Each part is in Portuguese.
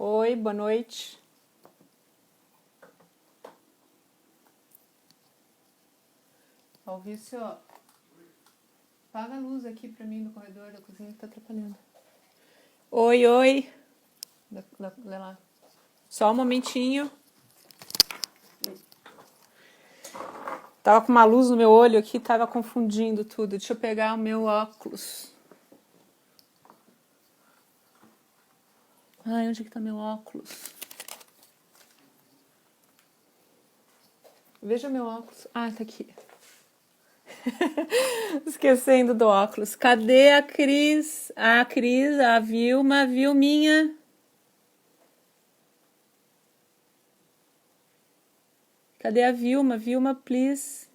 Oi, boa noite. Alvício, apaga a luz aqui pra mim no corredor da cozinha que tá atrapalhando. Oi, oi. Lê lá. Só um momentinho. Tava com uma luz no meu olho aqui, tava confundindo tudo. Deixa eu pegar o meu óculos. Ai, onde é que tá meu óculos? Veja meu óculos. Ah, tá aqui. Esquecendo do óculos. Cadê a Cris? A Cris, a Vilma, Vilminha. Cadê a Vilma? Vilma, please.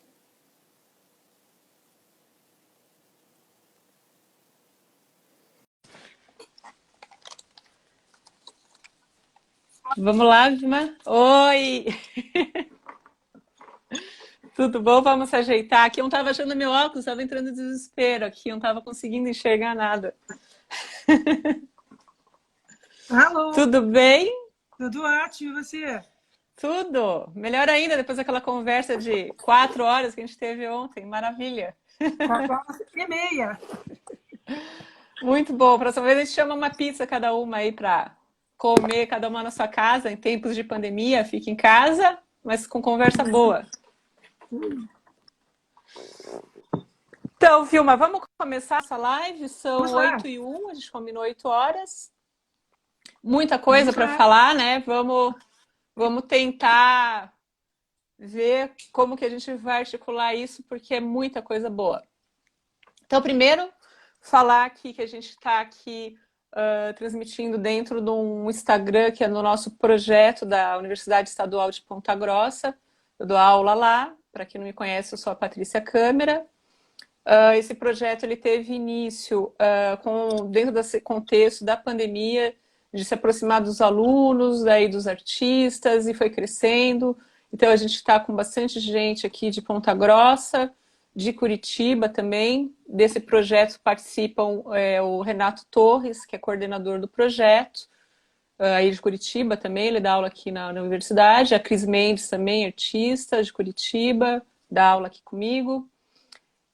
Vamos lá, Vilma. Oi! Tudo bom? Vamos se ajeitar aqui. Eu não estava achando meu óculos, estava entrando em desespero aqui, eu não estava conseguindo enxergar nada. Alô, Tudo bem? tudo ótimo, e você? Tudo. Melhor ainda, depois daquela conversa de 4 horas que a gente teve ontem. Maravilha. 4h30. Muito bom. Próxima vez a gente chama uma pizza cada uma aí para comer, cada uma na sua casa, em tempos de pandemia. Fique em casa, mas com conversa boa. Então, Vilma, vamos começar essa live? São Vamos lá, 8h01, a gente combinou 8 horas. Muita coisa vamos para lá. falar, né? Vamos tentar ver como que a gente vai articular isso, porque é muita coisa boa. Então, primeiro, falar aqui que a gente está aqui transmitindo dentro de um Instagram que é no nosso projeto da Universidade Estadual de Ponta Grossa. Eu dou aula lá. Para quem não me conhece, eu sou a Patrícia Câmara. Esse projeto ele teve início dentro desse contexto da pandemia, de se aproximar dos alunos, daí dos artistas, e foi crescendo. Então a gente está com bastante gente aqui de Ponta Grossa, de Curitiba também. Desse projeto participam o Renato Torres, que é coordenador do projeto, aí de Curitiba também, ele dá aula aqui na universidade. A Cris Mendes também, artista de Curitiba, dá aula aqui comigo.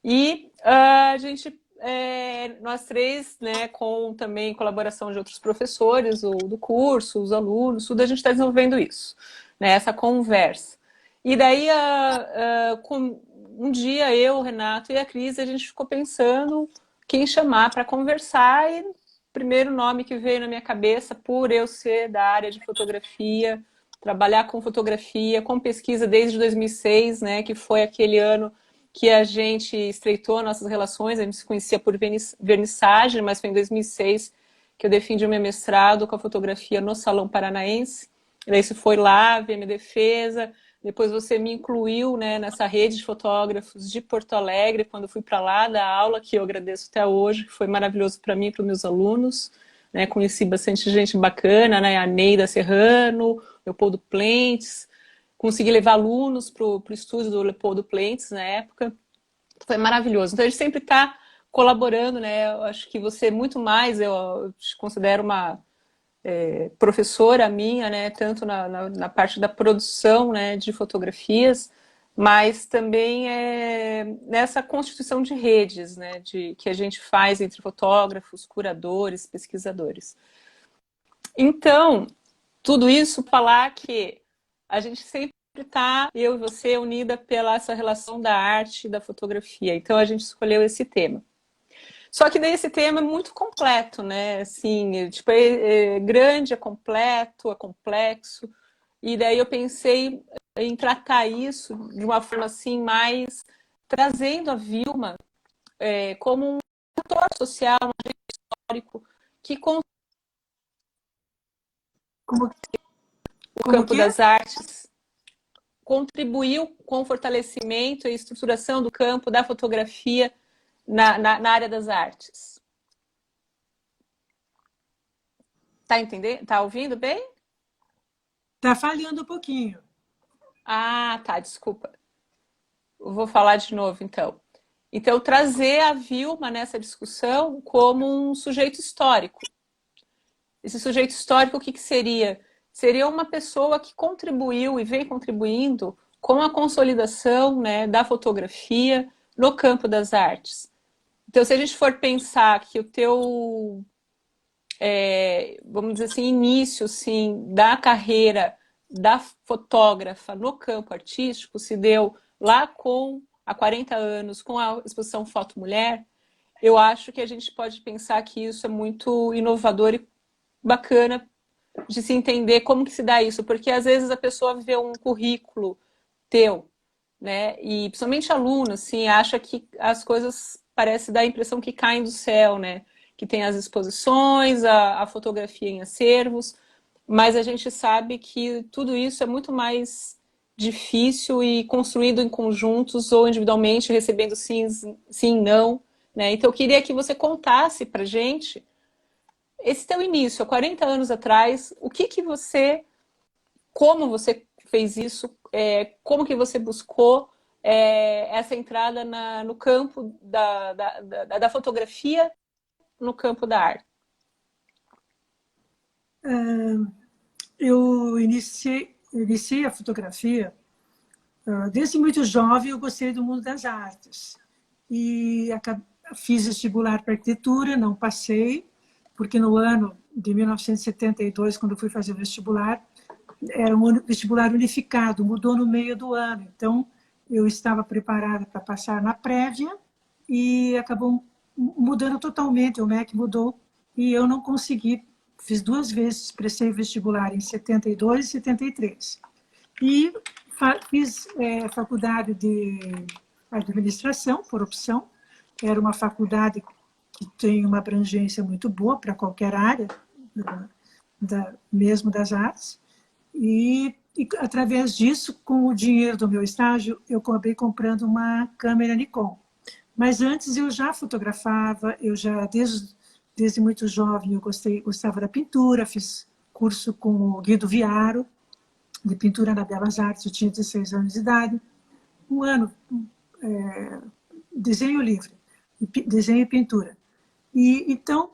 E a gente, nós três, né, com também colaboração de outros professores do curso, os alunos, tudo, a gente está desenvolvendo isso, né, essa conversa. E daí, um dia, eu, o Renato e a Cris, a gente ficou pensando quem chamar para conversar, e o primeiro nome que veio na minha cabeça, por eu ser da área de fotografia, trabalhar com fotografia, com pesquisa desde 2006, né, que foi aquele ano que a gente estreitou nossas relações. A gente se conhecia por vernissagem, mas foi em 2006 que eu defendi o meu mestrado com a fotografia no Salão Paranaense. E daí isso foi lá, ver minha defesa. Depois você me incluiu, né, nessa rede de fotógrafos de Porto Alegre, quando eu fui para lá dar aula, que eu agradeço até hoje, que foi maravilhoso para mim e para os meus alunos. Né, conheci bastante gente bacana, né, a Neida Serrano, Leopoldo Plentes, consegui levar alunos para o estúdio do Leopoldo Plentes na época. Foi maravilhoso. Então a gente sempre está colaborando, né? Eu acho que você muito mais, eu te considero uma professora minha, né? Tanto na parte da produção, né, de fotografias, mas também nessa constituição de redes, né? Que a gente faz entre fotógrafos, curadores, pesquisadores. Então, tudo isso para falar que a gente sempre está, eu e você, unida pela essa relação da arte e da fotografia. Então a gente escolheu esse tema. Só que daí esse tema é muito completo, né? Assim, tipo, é grande, é completo, é complexo. E daí eu pensei em tratar isso de uma forma assim mais trazendo a Vilma como um ator social, um agente histórico que Como, o como campo que é? das artes contribuiu com o fortalecimento e estruturação do campo da fotografia na área das artes. Tá entendendo? Tá ouvindo bem? Tá falhando um pouquinho. Ah, tá, desculpa. Eu vou falar de novo, então. Então, trazer a Vilma nessa discussão como um sujeito histórico. Esse sujeito histórico, o que seria? Seria uma pessoa que contribuiu e vem contribuindo com a consolidação, né, da fotografia no campo das artes. Então, se a gente for pensar que o teu, vamos dizer assim, início sim, da carreira da fotógrafa no campo artístico se deu lá há 40 anos, com a exposição Foto Mulher, eu acho que a gente pode pensar que isso é muito inovador e bacana de se entender como que se dá isso, porque às vezes a pessoa vê um currículo teu, né, e principalmente aluno, assim, acha que as coisas parece dar a impressão que caem do céu, né, que tem as exposições, a fotografia em acervos, mas a gente sabe que tudo isso é muito mais difícil e construído em conjuntos ou individualmente, recebendo sim, sim, não, né? Então eu queria que você contasse pra gente esse teu início, há 40 anos atrás, o que que você, como você fez isso, como que você buscou essa entrada no campo da fotografia, no campo da arte? Eu iniciei a fotografia desde muito jovem. Eu gostei do mundo das artes e fiz vestibular para arquitetura, não passei, porque no ano de 1972, quando eu fui fazer o vestibular, era um vestibular unificado, mudou no meio do ano. Então, eu estava preparada para passar na prévia e acabou mudando totalmente, o MEC mudou e eu não consegui. Fiz 2 vezes, prestei vestibular em 72 e 73. E fiz faculdade de administração, por opção. Era uma faculdade que tem uma abrangência muito boa para qualquer área, mesmo das artes. E através disso, com o dinheiro do meu estágio, eu acabei comprando uma câmera Nikon. Mas antes eu já fotografava, eu já desde muito jovem eu gostava da pintura, fiz curso com o Guido Viaro, de pintura na Belas Artes, eu tinha 16 anos de idade. Um ano, desenho livre, desenho e pintura. E então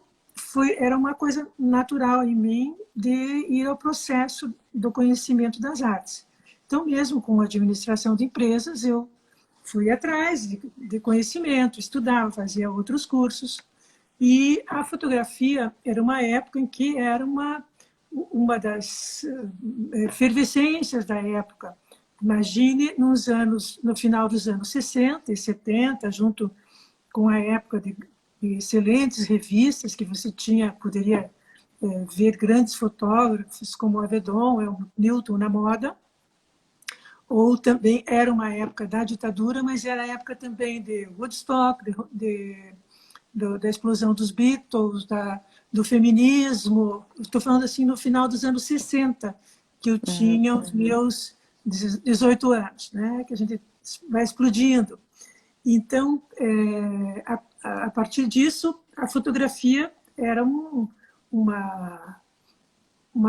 era uma coisa natural em mim de ir ao processo do conhecimento das artes. Então, mesmo com a administração de empresas, eu fui atrás de conhecimento, estudava, fazia outros cursos. E a fotografia era uma época em que era uma das efervescências da época. Imagine no final dos anos 60 e 70, junto com a época de excelentes revistas que você poderia ver grandes fotógrafos como Avedon, Newton na moda, ou também era uma época da ditadura, mas era a época também de Woodstock, da explosão dos Beatles, do feminismo. Estou falando assim no final dos anos 60, que eu tinha os meus 18 anos, né? Que a gente vai explodindo. Então, a partir disso, a fotografia era uma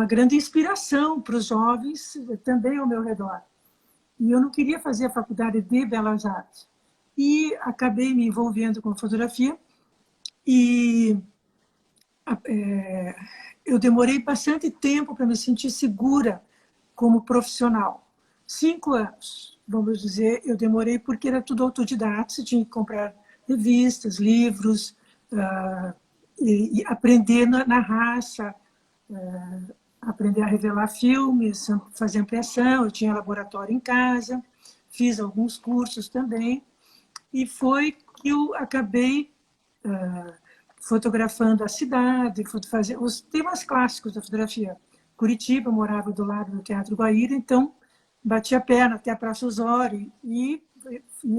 grande inspiração para os jovens também ao meu redor. E eu não queria fazer a faculdade de Belas Artes. E acabei me envolvendo com fotografia e eu demorei bastante tempo para me sentir segura como profissional. 5 anos, vamos dizer, eu demorei porque era tudo autodidata, você tinha que comprar revistas, livros, e aprender na raça, aprender a revelar filmes, fazer ampliação. Eu tinha laboratório em casa, fiz alguns cursos também, e foi que eu acabei fotografando a cidade, fazer os temas clássicos da fotografia. Curitiba, eu morava do lado do Teatro Guaíra, então bati a perna até a Praça Osório e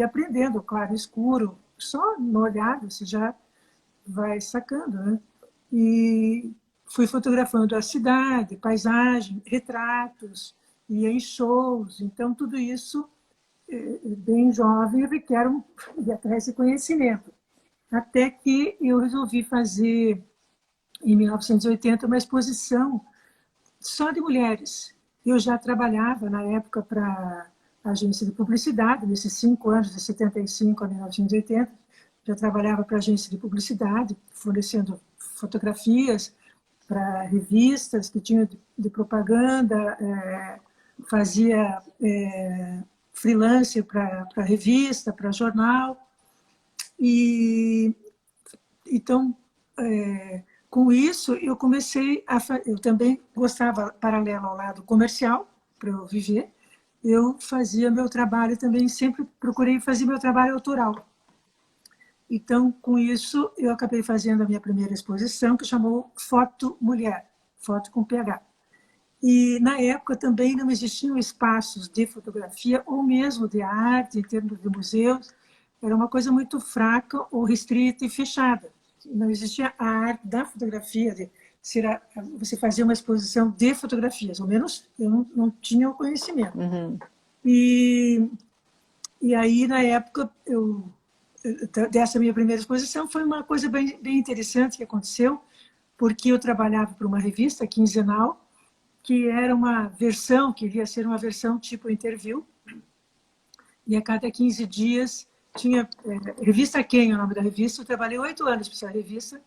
aprendendo claro e escuro, só no olhar você já vai sacando, né? E fui fotografando a cidade, paisagem, retratos, ia em shows. Então, tudo isso, bem jovem, requer ir atrás de conhecimento. Até que eu resolvi fazer, em 1980, uma exposição só de mulheres. Eu já trabalhava, na época, para a agência de publicidade, nesses 5 anos, de 75 a 1980, já trabalhava para a agência de publicidade, fornecendo fotografias para revistas que tinham de propaganda, fazia freelance para revista, para jornal. E então, com isso, eu comecei eu também gostava, paralelo ao lado comercial, para eu viver, eu fazia meu trabalho também, sempre procurei fazer meu trabalho autoral. Então, com isso, eu acabei fazendo a minha primeira exposição, que chamou Foto Mulher, foto com PH. E, na época, também não existiam espaços de fotografia ou mesmo de arte, em termos de museus. Era uma coisa muito fraca ou restrita e fechada. Não existia a arte da fotografia, você fazia uma exposição de fotografias, ao menos eu não tinha o conhecimento. Uhum. E aí, na época, dessa minha primeira exposição, foi uma coisa bem interessante que aconteceu, porque eu trabalhava para uma revista quinzenal, que era uma versão, que iria ser uma versão tipo interview, e a cada 15 dias tinha... Revista Quem é o nome da revista, eu trabalhei 8 anos para essa revista,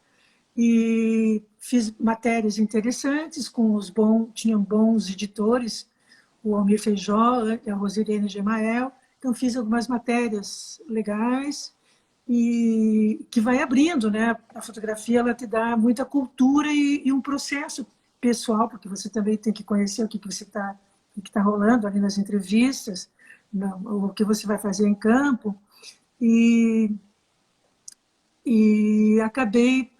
e fiz matérias interessantes, tinham bons editores, o Almir Feijó, a Rosirene Gemael, então fiz algumas matérias legais, e que vai abrindo, né? A fotografia, ela te dá muita cultura e um processo pessoal, porque você também tem que conhecer o que está rolando ali nas entrevistas, o que você vai fazer em campo, e acabei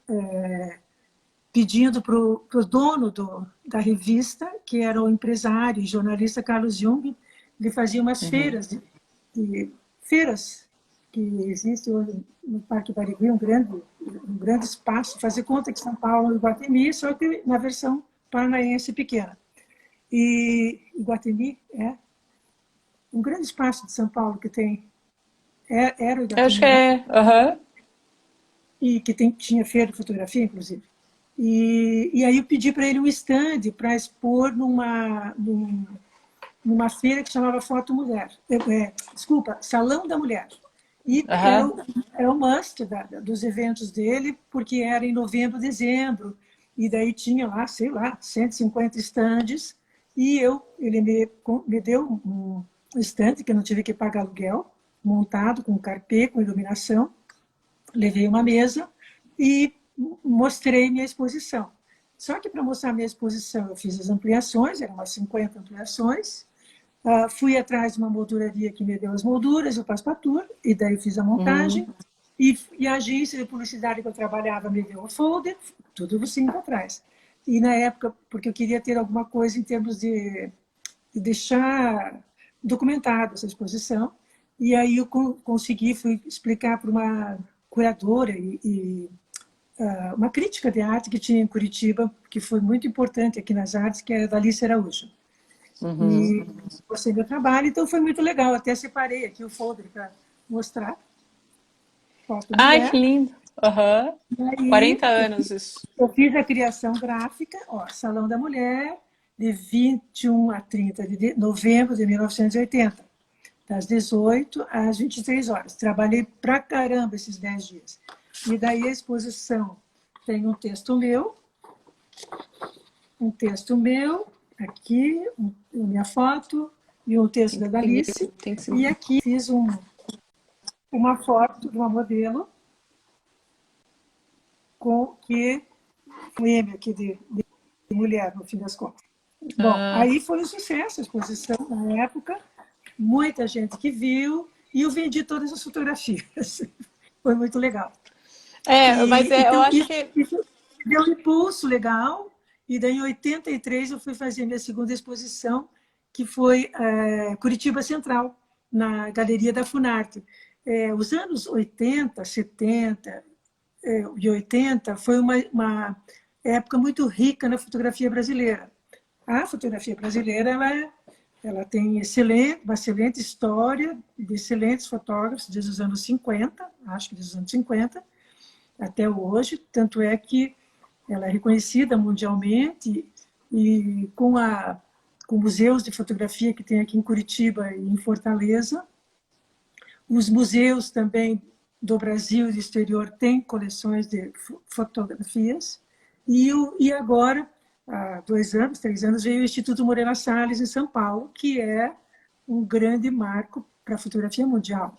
pedindo para o dono da revista, que era o empresário e jornalista Carlos Jung, ele fazia umas feiras que existem hoje no Parque Barigui, um grande espaço, fazer conta que São Paulo e Iguatemi, só que na versão paranaense pequena. E Iguatemi é um grande espaço de São Paulo que tem, era o Eu acho Iguatemi, que né? é. E que tinha feira de fotografia, inclusive. E aí eu pedi para ele um stand para expor numa feira que chamava Foto Mulher. Desculpa, Salão da Mulher. E era o must dos eventos dele, porque era em novembro, dezembro, e daí tinha lá, sei lá, 150 estandes, e ele me deu um stand que eu não tive que pagar aluguel, montado com carpê, com iluminação, levei uma mesa e mostrei minha exposição. Só que para mostrar minha exposição eu fiz as ampliações, eram umas 50 ampliações, fui atrás de uma molduraria que me deu as molduras, o passepartout, e daí fiz a montagem, e a agência de publicidade que eu trabalhava me deu o folder, tudo assim para trás. E na época, porque eu queria ter alguma coisa em termos de deixar documentado essa exposição, e aí eu fui explicar para uma curadora uma crítica de arte que tinha em Curitiba, que foi muito importante aqui nas artes, que era da Alice Araújo. E gostei do meu trabalho, então foi muito legal. Até separei aqui o folder para mostrar. Ai, que lindo! 40 Aí, anos isso. eu fiz a criação gráfica, Salão da Mulher, de 21 a 30 de novembro de 1980, das 18 às 23 horas. Trabalhei pra caramba esses 10 dias. E daí a exposição tem um texto meu, aqui, minha foto, e um texto da Dalice. E aqui fiz uma foto de uma modelo com um M aqui de mulher, no fim das contas. Bom, aí foi um sucesso a exposição na época, muita gente que viu, e eu vendi todas as fotografias. Foi muito legal. Mas então, eu acho que... Isso deu um impulso legal, e daí em 83 eu fui fazer minha segunda exposição, que foi Curitiba Central, na Galeria da Funarte. Os anos 80, 70 e 80 foi uma época muito rica na fotografia brasileira. A fotografia brasileira ela tem uma excelente história de excelentes fotógrafos desde os anos 50, acho que desde os anos 50, até hoje, tanto é que ela é reconhecida mundialmente e com museus de fotografia que tem aqui em Curitiba e em Fortaleza. Os museus também do Brasil e do exterior têm coleções de fotografias E agora, há 2 anos, 3 anos, veio o Instituto Moreira Salles, em São Paulo, que é um grande marco para a fotografia mundial.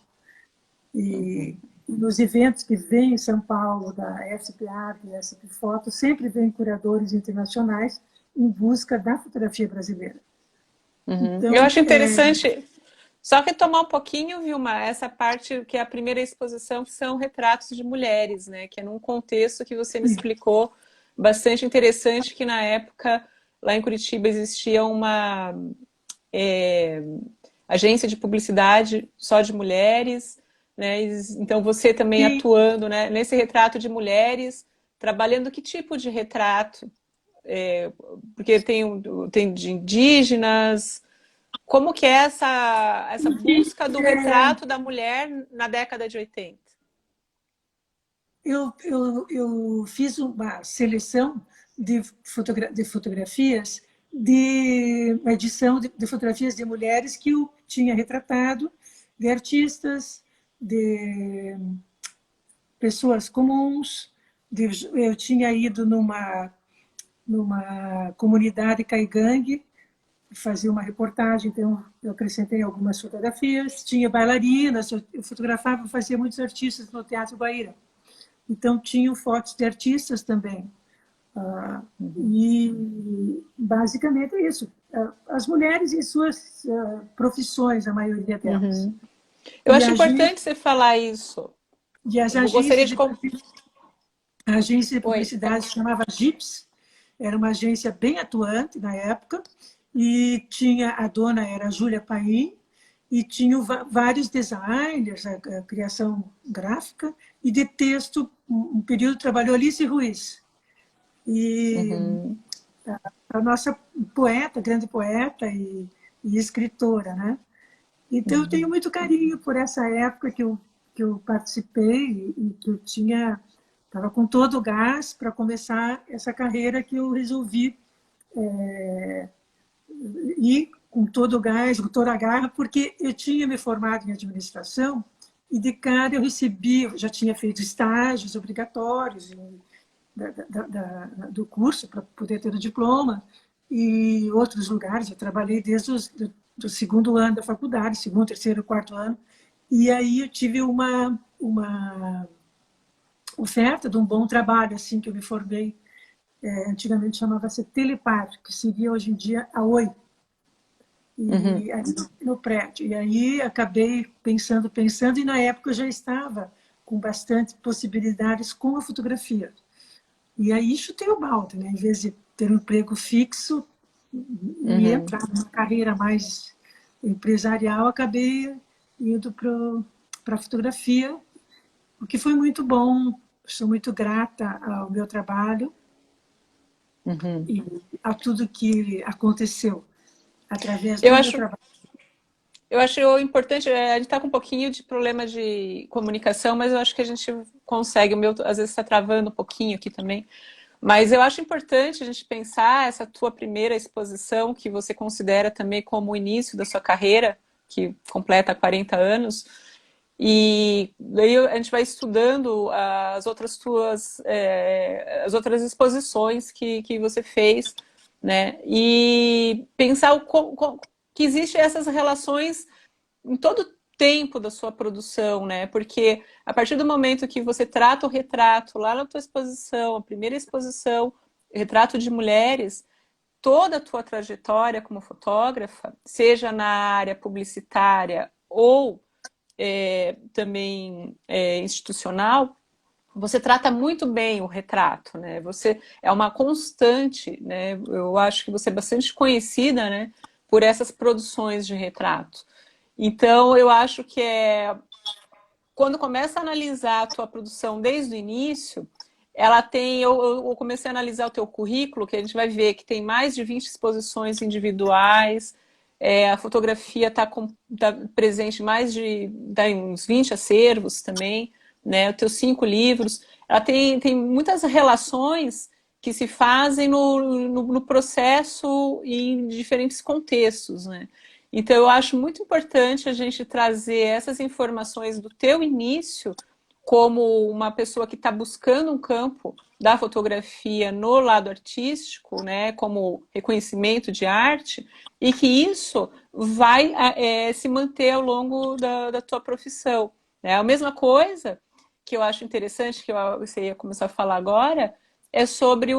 E nos eventos que vêm em São Paulo, da SP Art e SP Foto, sempre vêm curadores internacionais em busca da fotografia brasileira. Eu Então, acho interessante, só retomar um pouquinho, Vilma, essa parte que é a primeira exposição, que são retratos de mulheres, né? Que é num contexto que você me explicou bastante interessante, que na época, lá em Curitiba, existia uma agência de publicidade só de mulheres, né? Então você também sim, atuando, né, nesse retrato de mulheres, trabalhando que tipo de retrato? Porque tem de indígenas. Como que é essa busca do retrato da mulher na década de 80? eu fiz uma seleção de fotografias, de uma edição de fotografias de mulheres que eu tinha retratado, de artistas, de pessoas comuns. Eu tinha ido numa comunidade caigangue fazer uma reportagem, então eu acrescentei algumas fotografias. Tinha bailarinas, eu fotografava, fazia muitos artistas no Teatro Guaíra. Então, tinham fotos de artistas também. E, basicamente, é isso. As mulheres em suas profissões, a maioria delas. Eu E acho a agência, importante você falar isso. e as Eu gostaria agências de... de, a agência de Oi. publicidade se chamava GIPS, era uma agência bem atuante na época, e tinha a dona era a Júlia Paim, e tinham vários designers, a criação gráfica, e de texto, um período trabalhou Alice Ruiz. E a nossa poeta, grande poeta e escritora, né? Então eu tenho muito carinho por essa época que eu participei e que eu estava com todo o gás para começar essa carreira que eu resolvi ir com todo o gás, com toda a garra, porque eu tinha me formado em administração e de cara eu recebi, eu já tinha feito estágios obrigatórios do curso para poder ter o diploma e outros lugares. Eu trabalhei desde do segundo ano da faculdade, segundo, terceiro, quarto ano. E aí eu tive uma oferta de um bom trabalho, assim, que eu me formei. Antigamente chamava-se Telepar, que seria hoje em dia a Oi, e ali no prédio. E aí acabei pensando, e na época eu já estava com bastante possibilidades com a fotografia. E aí chutei o balde, né? Em vez de ter um emprego fixo e entrar numa carreira mais empresarial, acabei indo para a fotografia, o que foi muito bom. Sou muito grata ao meu trabalho e a tudo que aconteceu através Eu do meu acho, trabalho. eu acho importante, a gente está com um pouquinho de problema de comunicação, mas eu acho que a gente consegue. O meu, às vezes, está travando um pouquinho aqui também. Mas eu acho importante a gente pensar essa tua primeira exposição, que você considera também como o início da sua carreira, que completa 40 anos, e daí a gente vai estudando as outras exposições que você fez, né? E pensar que existem essas relações em todo o tempo da sua produção, né? Porque a partir do momento que você trata o retrato lá na tua exposição, a primeira exposição, retrato de mulheres, toda a tua trajetória como fotógrafa, seja na área publicitária ou também institucional, você trata muito bem o retrato, né? Você é uma constante, né? Eu acho que você é bastante conhecida, né? Por essas produções de retrato. Então, eu acho que quando começa a analisar a tua produção desde o início, ela tem. Eu comecei a analisar o teu currículo, que a gente vai ver que tem mais de 20 exposições individuais. A fotografia está presente em mais de uns 20 acervos também, né? Os teus 5 livros. Ela tem muitas relações que se fazem no processo e em diferentes contextos, né? Então, eu acho muito importante a gente trazer essas informações do teu início como uma pessoa que está buscando um campo da fotografia no lado artístico, né, como reconhecimento de arte, e que isso vai se manter ao longo da tua profissão. Né? A mesma coisa que eu acho interessante, que você ia começar a falar agora, é sobre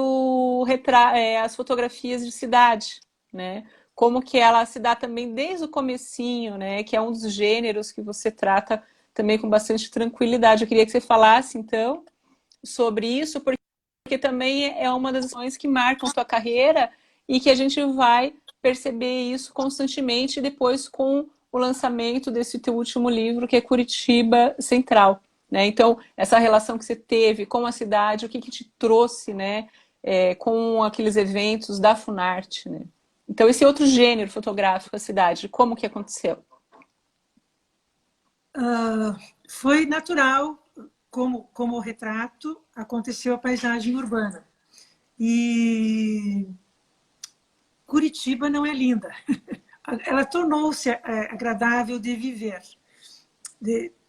as fotografias de cidade, né? Como que ela se dá também desde o comecinho, né? Que é um dos gêneros que você trata também com bastante tranquilidade. Eu queria que você falasse, então, sobre isso, porque também é uma das ações que marcam a tua carreira e que a gente vai perceber isso constantemente depois com o lançamento desse teu último livro, que é Curitiba Central. Né? Então, essa relação que você teve com a cidade, o que te trouxe, né, com aqueles eventos da Funarte, né? Então, esse outro gênero fotográfico, a cidade, como que aconteceu? Foi natural, como o retrato, aconteceu a paisagem urbana. E Curitiba não é linda. Ela tornou-se agradável de viver.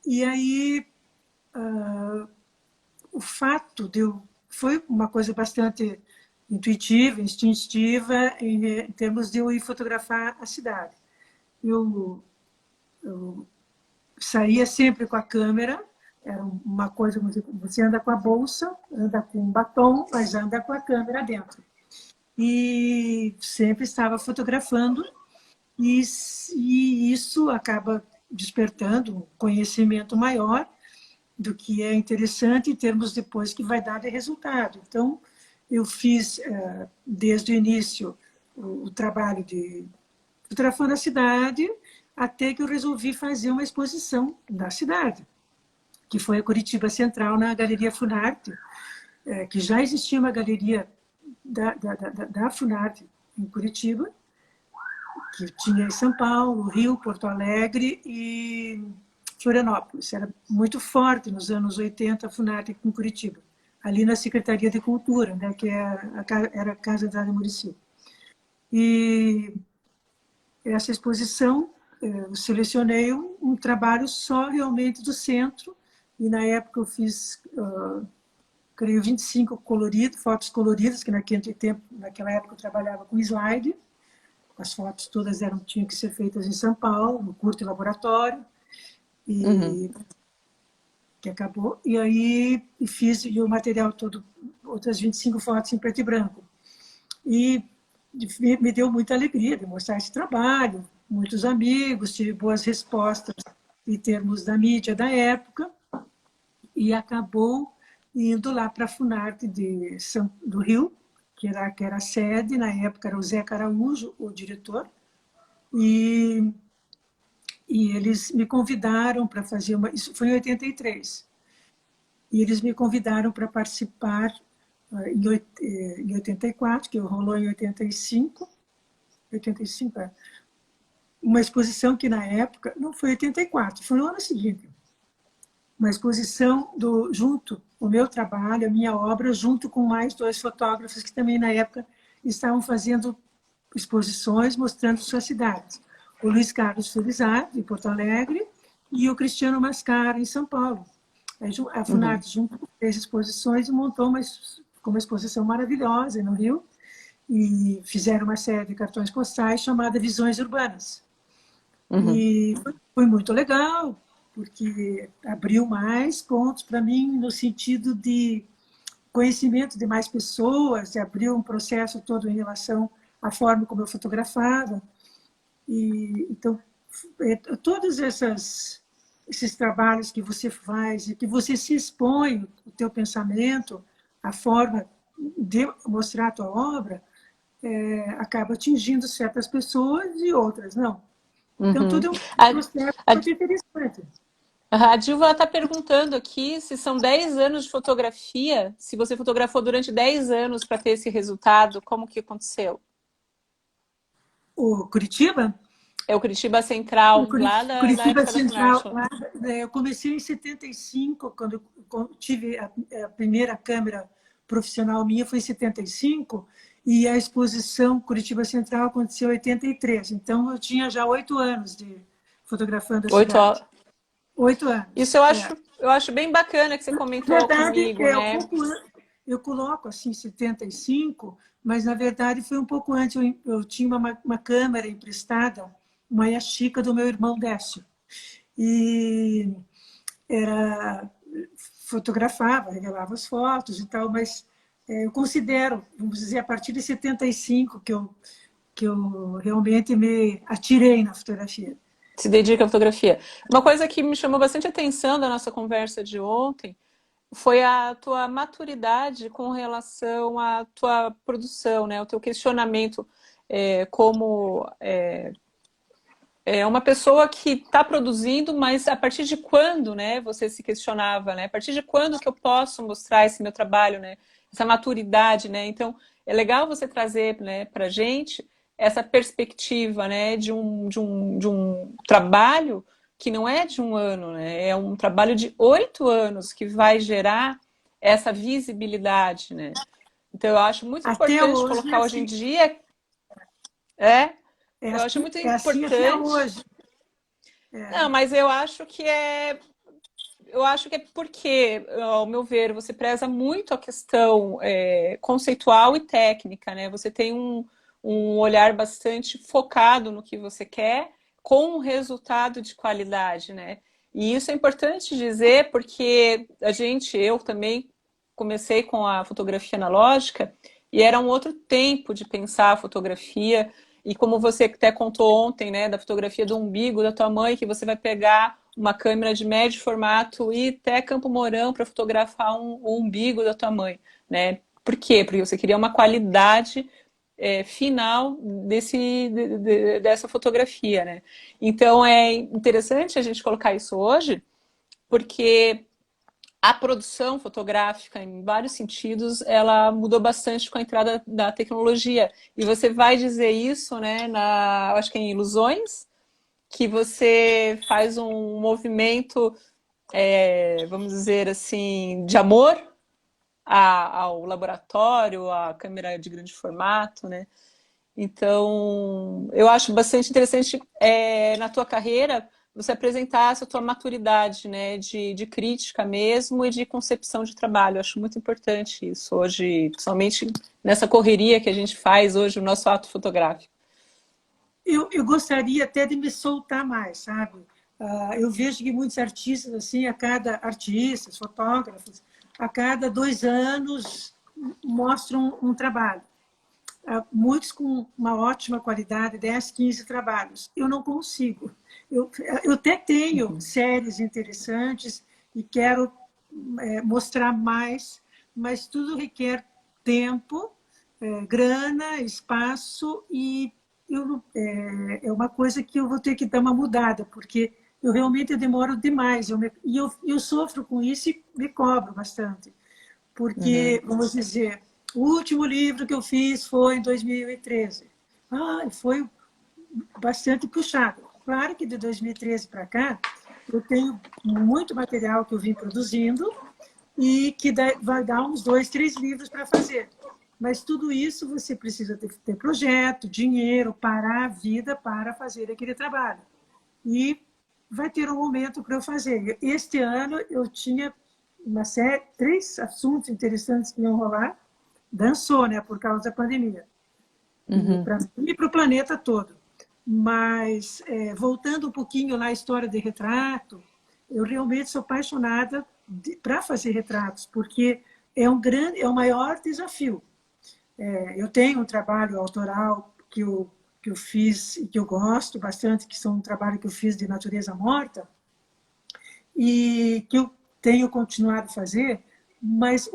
E aí, o fato de eu... Foi uma coisa bastante intuitiva, instintiva, em termos de eu ir fotografar a cidade. Eu saía sempre com a câmera, era uma coisa, você anda com a bolsa, anda com um batom, mas anda com a câmera dentro. E sempre estava fotografando, e isso acaba despertando um conhecimento maior do que é interessante em termos depois que vai dar de resultado. Então, eu fiz, desde o início, o trabalho de fotografando a cidade, até que eu resolvi fazer uma exposição da cidade, que foi a Curitiba Central, na Galeria Funarte, que já existia uma galeria da Funarte em Curitiba, que tinha em São Paulo, Rio, Porto Alegre e Florianópolis. Era muito forte nos anos 80 a Funarte em Curitiba, ali na Secretaria de Cultura, né, que era a Casa da Muricy. E essa exposição, eu selecionei um trabalho só realmente do centro, e na época eu fiz, creio, 25 fotos coloridas, que naquela época eu trabalhava com slide, as fotos todas tinham que ser feitas em São Paulo, no curto laboratório, e que acabou. E aí fiz o material todo, outras 25 fotos em preto e branco. E me deu muita alegria de mostrar esse trabalho, muitos amigos, tive boas respostas em termos da mídia da época, e acabou indo lá para a Funarte do Rio, que era a sede, na época era o Zé Caraújo, o diretor, e eles me convidaram para fazer isso foi em 83, e eles me convidaram para participar em 84, que rolou em 85, uma exposição que na época, não foi 84, foi no ano seguinte, uma exposição junto, o meu trabalho, a minha obra, junto com mais 2 fotógrafos que também na época estavam fazendo exposições mostrando suas cidades. O Luiz Carlos Felizardo, de Porto Alegre, e o Cristiano Mascara, em São Paulo. A Funarte junto fez exposições e montou uma exposição maravilhosa no Rio, e fizeram uma série de cartões postais chamada Visões Urbanas. E foi muito legal, porque abriu mais pontos para mim no sentido de conhecimento de mais pessoas, abriu um processo todo em relação à forma como eu fotografava. E então, todos esses trabalhos que você faz, e que você se expõe, o teu pensamento, a forma de mostrar a tua obra, acaba atingindo certas pessoas e outras não. Então, tudo é um processo muito interessante. A Dilva está perguntando aqui se são 10 anos de fotografia, se você fotografou durante 10 anos para ter esse resultado, como que aconteceu? O Curitiba? É o Curitiba Central, lá da Curitiba época Central, da lá, eu comecei em 75, quando eu tive a primeira câmera profissional minha, foi em 75, e a exposição Curitiba Central aconteceu em 83. Então, eu tinha já 8 anos de fotografando a cidade. 8 anos. Isso eu acho eu acho bem bacana que você Na comentou verdade, comigo, né? eu coloco assim 75, mas na verdade foi um pouco antes. Eu tinha uma câmera emprestada, uma Yashica do meu irmão Décio. E era, fotografava, revelava as fotos e tal, mas eu considero, vamos dizer, a partir de 75 que eu realmente me atirei na fotografia. Se dedica à fotografia. Uma coisa que me chamou bastante atenção da nossa conversa de ontem foi a tua maturidade com relação à tua produção, né? O teu questionamento como uma pessoa que está produzindo, mas a partir de quando, né? Você se questionava, né? A partir de quando que eu posso mostrar esse meu trabalho, né? Essa maturidade, né? Então é legal você trazer, né, para gente essa perspectiva, né, de um trabalho que não é de um ano, né? É um trabalho de 8 anos que vai gerar essa visibilidade, né? Então eu acho muito Até importante hoje é colocar hoje em assim, dia, é, é eu acho assim, muito é assim até importante. hoje. Não, mas eu acho que é porque, ao meu ver, você preza muito a questão conceitual e técnica, né? Você tem um olhar bastante focado no que você quer, com um resultado de qualidade, né? E isso é importante dizer porque eu também comecei com a fotografia analógica e era um outro tempo de pensar a fotografia. E como você até contou ontem, né, da fotografia do umbigo da tua mãe, que você vai pegar uma câmera de médio formato e ir até Campo Mourão para fotografar o umbigo da tua mãe, né? Por quê? Porque você queria uma qualidade final dessa fotografia, né? Então é interessante a gente colocar isso hoje, porque a produção fotográfica, em vários sentidos, ela mudou bastante com a entrada da tecnologia. E você vai dizer isso, né, acho que é em Ilusões, que você faz um movimento, vamos dizer assim, de amor ao laboratório, à câmera de grande formato, né? Então, eu acho bastante interessante na tua carreira você apresentar essa tua maturidade, né, de crítica mesmo e de concepção de trabalho. Eu acho muito importante isso hoje, principalmente nessa correria que a gente faz hoje, o nosso ato fotográfico. Eu gostaria até de me soltar mais, sabe? Eu vejo que muitos artistas, assim, artistas, fotógrafos, a cada 2 anos mostram um trabalho. Muitos com uma ótima qualidade, 10, 15 trabalhos. Eu não consigo. Eu até tenho séries interessantes e quero mostrar mais, mas tudo requer tempo, grana, espaço e é uma coisa que eu vou ter que dar uma mudada, porque eu realmente demoro demais. Eu sofro com isso e me cobro bastante. Porque, vamos dizer, o último livro que eu fiz foi em 2013. Foi bastante puxado. Claro que de 2013 para cá, eu tenho muito material que eu vim produzindo e que vai dar uns 2, 3 livros para fazer. Mas tudo isso você precisa ter projeto, dinheiro, parar a vida para fazer aquele trabalho. E vai ter um momento para eu fazer. Este ano eu tinha uma série, 3 assuntos interessantes que iam rolar. Dançou, né, por causa da pandemia. E para mim e para o planeta todo. Mas, voltando um pouquinho lá à história de retrato, eu realmente sou apaixonada para fazer retratos, porque é o maior desafio. Eu tenho um trabalho autoral que eu fiz e que eu gosto bastante, que são um trabalho que eu fiz de natureza morta, e que eu tenho continuado a fazer, mas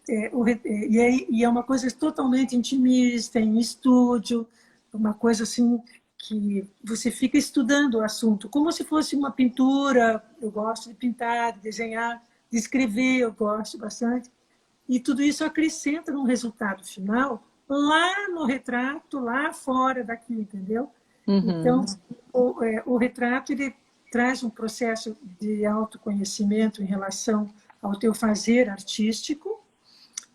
e é uma coisa totalmente intimista, em estúdio, uma coisa assim que você fica estudando o assunto, como se fosse uma pintura. Eu gosto de pintar, de desenhar, de escrever, eu gosto bastante. E tudo isso acrescenta no resultado final, lá no retrato, lá fora daqui, entendeu? Então, o retrato ele traz um processo de autoconhecimento em relação ao teu fazer artístico,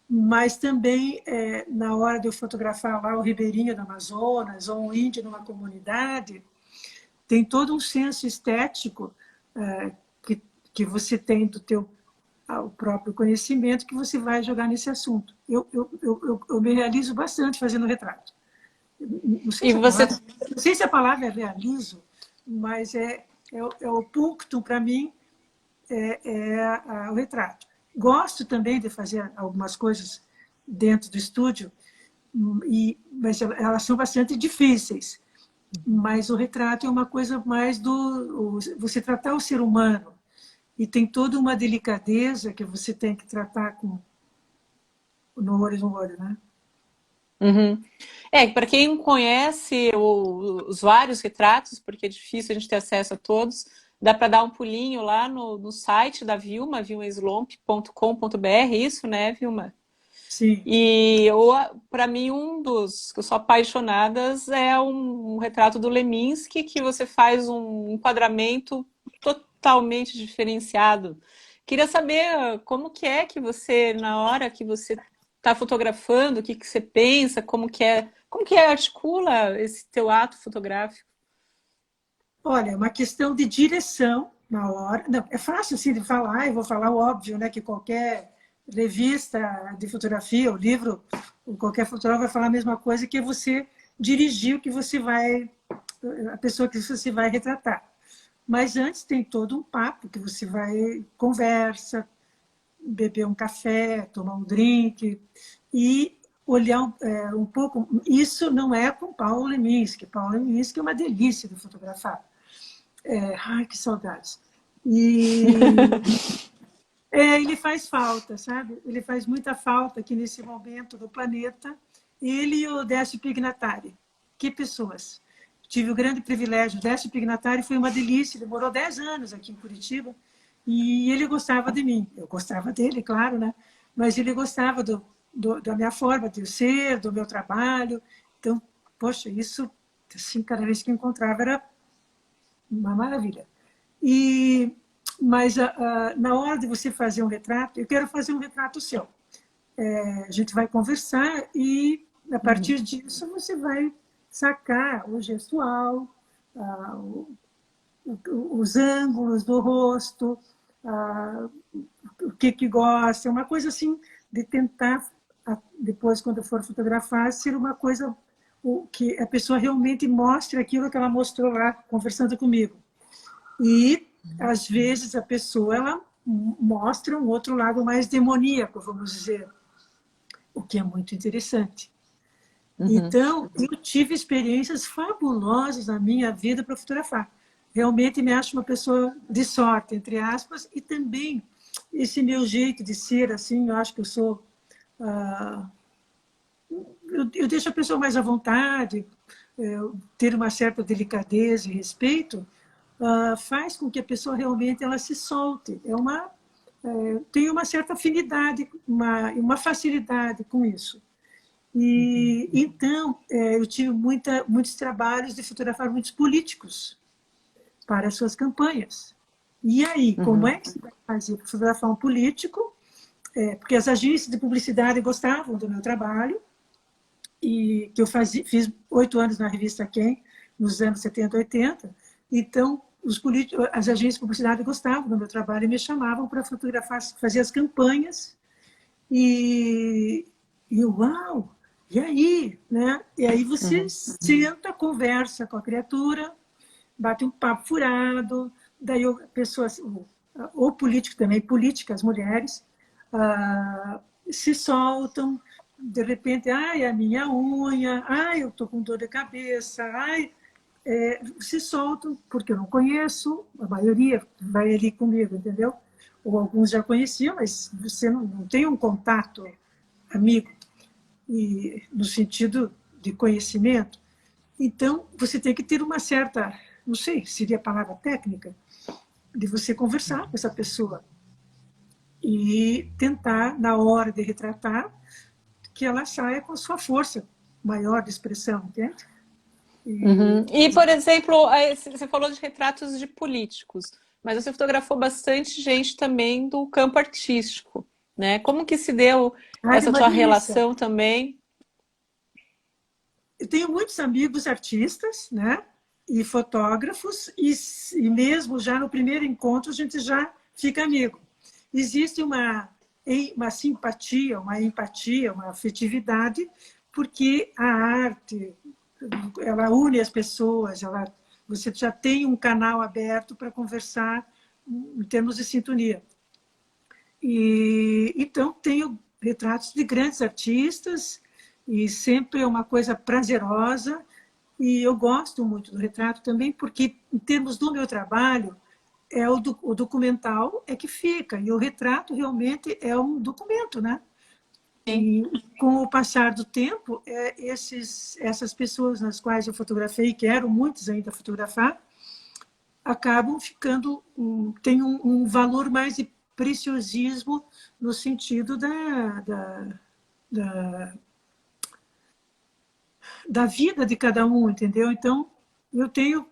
mas também na hora de eu fotografar lá o ribeirinho do Amazonas ou um índio numa comunidade, tem todo um senso estético que, que você tem do teu o próprio conhecimento que você vai jogar nesse assunto. Eu me realizo bastante fazendo retrato. Não sei E se a você... palavra, não sei se a palavra é realizo, mas é o punctum para mim, o retrato. Gosto também de fazer algumas coisas dentro do estúdio, mas elas são bastante difíceis. Mas o retrato é uma coisa mais você tratar o ser humano, e tem toda uma delicadeza que você tem que tratar no olho no olho, né? Uhum. Para quem conhece os vários retratos, porque é difícil a gente ter acesso a todos, dá para dar um pulinho lá no site da Vilma, vilmaslomp.com.br, isso, né, Vilma? Sim. E para mim, um dos que eu sou apaixonadas é um retrato do Leminski, que você faz um enquadramento totalmente diferenciado. Queria saber como que é que você, na hora que você está fotografando, o que que você pensa, como que articula esse teu ato fotográfico? Olha, é uma questão de direção na hora. Não, é fácil assim de falar, eu vou falar o óbvio, né? Que qualquer revista de fotografia, ou livro, ou qualquer fotógrafo vai falar a mesma coisa, que é você dirigir o que você vai, a pessoa que você vai retratar. Mas antes tem todo um papo que você vai, conversa, beber um café, tomar um drink e olhar um pouco. Isso não é com Paulo Leminski. Paulo Leminski é uma delícia de fotografar. Ai, que saudades. E ele faz falta, sabe? Ele faz muita falta aqui nesse momento do planeta. Ele e o Décio Pignatari. Que pessoas. Tive o grande privilégio. O Décio Pignatari foi uma delícia. Demorou 10 anos aqui em Curitiba. E ele gostava de mim. Eu gostava dele, claro, né? Mas ele gostava da minha forma de ser, do meu trabalho. Então, poxa, isso, assim, cada vez que eu encontrava era uma maravilha. Mas na hora de você fazer um retrato, eu quero fazer um retrato seu. A gente vai conversar e, a partir disso, você vai sacar o gestual, os ângulos do rosto, o que gosta, uma coisa assim de tentar, depois, quando eu for fotografar, ser uma coisa que a pessoa realmente mostre aquilo que ela mostrou lá, conversando comigo. E, às vezes, a pessoa ela mostra um outro lado mais demoníaco, vamos dizer, o que é muito interessante. Então, eu tive experiências fabulosas na minha vida para fotografar. Realmente me acho uma pessoa de sorte, entre aspas, e também esse meu jeito de ser, assim, eu acho que eu sou... eu deixo a pessoa mais à vontade, ter uma certa delicadeza e respeito, faz com que a pessoa realmente ela se solte. Tem uma certa afinidade, uma facilidade com isso. E então eu tive muitos trabalhos de fotografar muitos políticos para as suas campanhas. E aí, como é que você vai fazer para fotografar um político? Porque as agências de publicidade gostavam do meu trabalho, e que eu fiz 8 anos na revista Quem, nos anos 70, 80. Então, as agências de publicidade gostavam do meu trabalho e me chamavam para fotografar, fazer as campanhas. E uau! E aí? Né? E aí você senta, conversa com a criatura, bate um papo furado, daí pessoas, ou políticos também, políticas, mulheres, se soltam, de repente, ai, a minha unha, ai, eu estou com dor de cabeça, ai, se soltam, porque eu não conheço, a maioria vai ali comigo, entendeu? Ou alguns já conheciam, mas você não tem um contato amigo, e no sentido de conhecimento. Então, você tem que ter uma certa, não sei, seria a palavra técnica, de você conversar com essa pessoa e tentar, na hora de retratar, que ela saia com a sua força maior de expressão, entende? E, por exemplo, você falou de retratos de políticos, mas você fotografou bastante gente também do campo artístico, né? Como que se deu essa Uma tua delícia. relação também? Eu tenho muitos amigos artistas, né? E fotógrafos, e mesmo já no primeiro encontro a gente já fica amigo. Existe uma simpatia, uma empatia, uma afetividade, porque a arte, ela une as pessoas, você já tem um canal aberto para conversar em termos de sintonia. E então tenho retratos de grandes artistas e sempre é uma coisa prazerosa, e eu gosto muito do retrato também porque em termos do meu trabalho o documental é que fica, e o retrato realmente é um documento, né? Sim. E com o passar do tempo, essas pessoas nas quais eu fotografei, quero muitos ainda fotografar, acabam ficando, tem um valor mais de preciosismo no sentido da, da vida de cada um, entendeu? Então, eu tenho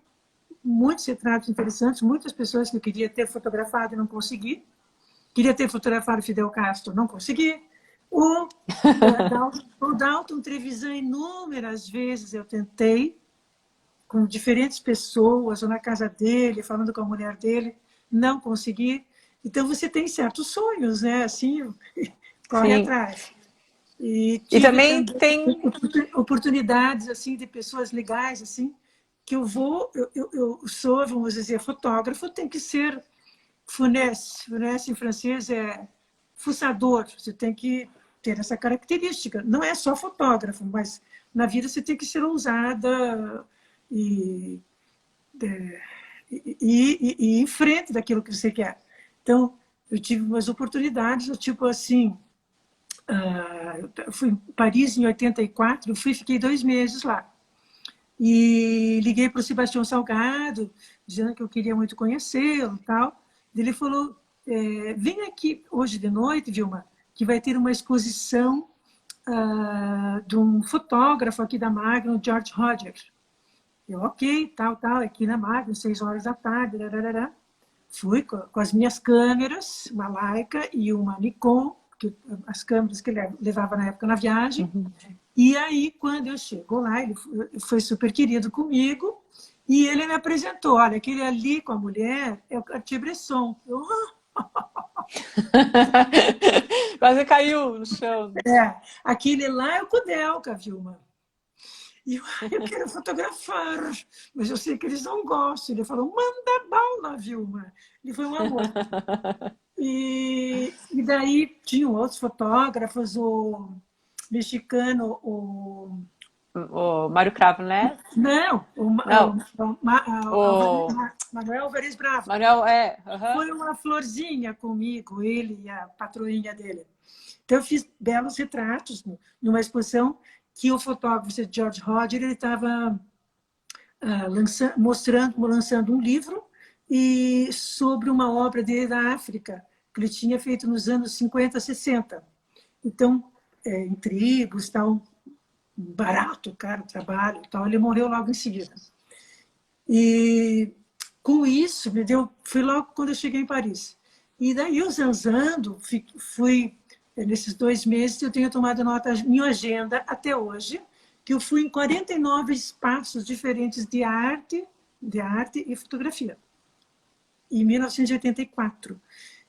muitos retratos interessantes, muitas pessoas que eu queria ter fotografado e não consegui. Queria ter fotografado Fidel Castro, não consegui. O Dalton Trevisan, inúmeras vezes eu tentei, com diferentes pessoas, ou na casa dele, falando com a mulher dele, não consegui. Então, você tem certos sonhos, né? Assim, corre Sim. atrás. E E tive também também tem... oportunidades assim de pessoas legais assim que eu sou, vamos dizer, fotógrafo, tem que ser funeste. Funeste em francês é fuçador. Você tem que ter essa característica. Não é só fotógrafo, mas na vida você tem que ser ousada e ir em frente daquilo que você quer. Então, eu tive umas oportunidades, tipo assim, eu fui em Paris em 84, fiquei 2 meses lá. E liguei para o Sebastião Salgado, dizendo que eu queria muito conhecê-lo e tal. Ele falou, vem aqui hoje de noite, Vilma, que vai ter uma exposição de um fotógrafo aqui da Magnum, George Rogers. Eu, ok, tal, aqui na Magnum, 6 horas da tarde, darará. Fui com as minhas câmeras, uma Leica e uma Nikon, as câmeras que ele levava na época na viagem. Uhum. E aí, quando eu chego lá, ele foi super querido comigo, e ele me apresentou, olha, aquele ali com a mulher é o Cartier-Bresson. Quase caiu no chão. Aquele lá é o Kudelka, Vilma. E eu quero fotografar, mas eu sei que eles não gostam. Ele falou, manda bala, Vilma. Ele foi um amor. E daí tinham outros fotógrafos, o mexicano, O Mário Cravo, né? Não, Não. O Manuel Álvares Bravo. Manuel, uhum. Foi uma florzinha comigo, ele e a patroinha dele. Então, eu fiz belos retratos numa exposição que o fotógrafo George Roger estava lançando um livro e sobre uma obra dele da África, que ele tinha feito nos anos 50, 60. Então, em tribos, tal, barato, caro trabalho, tal. Ele morreu logo em seguida. E com isso, foi logo quando eu cheguei em Paris. E daí eu zanzando, fui nesses 2 meses, eu tenho tomado nota na minha agenda até hoje, que eu fui em 49 espaços diferentes de arte e fotografia, em 1984.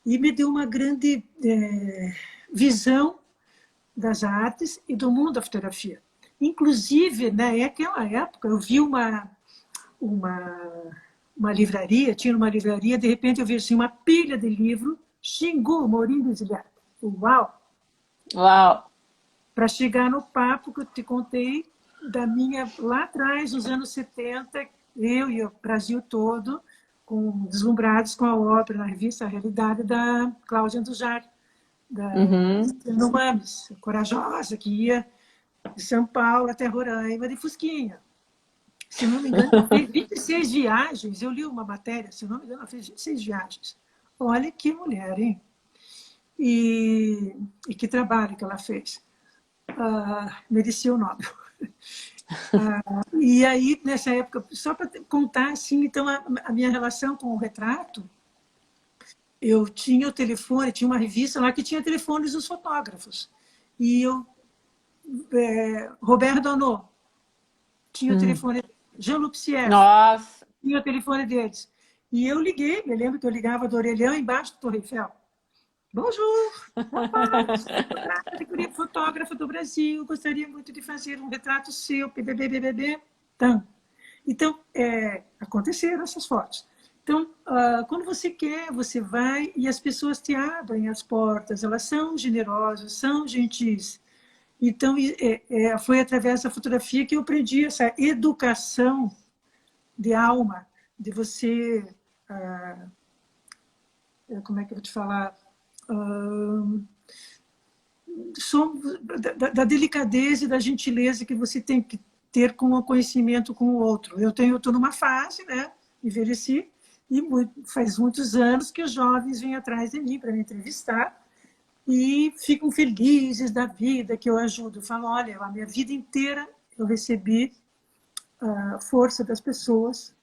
E me deu uma grande visão das artes e do mundo da fotografia. Inclusive, naquela época, eu vi uma livraria, tinha uma livraria, de repente eu vi assim, uma pilha de livro, Xingu, Maurinho Brasileiro. Uau! Uau! Para chegar no papo que eu te contei, lá atrás, nos anos 70, eu e o Brasil todo, deslumbrados com a obra na revista A Realidade, da Cláudia Andujar, da Nomames, corajosa, que ia de São Paulo até Roraima de Fusquinha. Se não me engano, ela fez 26 viagens. Eu li uma matéria, se não me engano, ela fez 26 viagens. Olha que mulher, hein? E que trabalho que ela fez. Merecia o Nobel. E aí, nessa época, só para contar, assim, então, a minha relação com o retrato, eu tinha o telefone, tinha uma revista lá que tinha telefones dos fotógrafos. E Robert Donot tinha o telefone, Jean-Luc Sierre Nossa! tinha o telefone deles. E eu liguei, me lembro que eu ligava do orelhão embaixo do Torre Eiffel. Bonjour, fotógrafa do Brasil, gostaria muito de fazer um retrato seu, PBBBB. Então, aconteceram essas fotos. Então, quando você quer, você vai e as pessoas te abrem as portas, elas são generosas, são gentis. Então, foi através da fotografia que eu aprendi essa educação de alma, de você, como é que eu vou te falar, da delicadeza e da gentileza que você tem que ter com o conhecimento com o outro. Eu estou numa fase, né, envelheci, e faz muitos anos que os jovens vêm atrás de mim para me entrevistar e ficam felizes da vida que eu ajudo. Eu falo, olha, a minha vida inteira eu recebi a força das pessoas,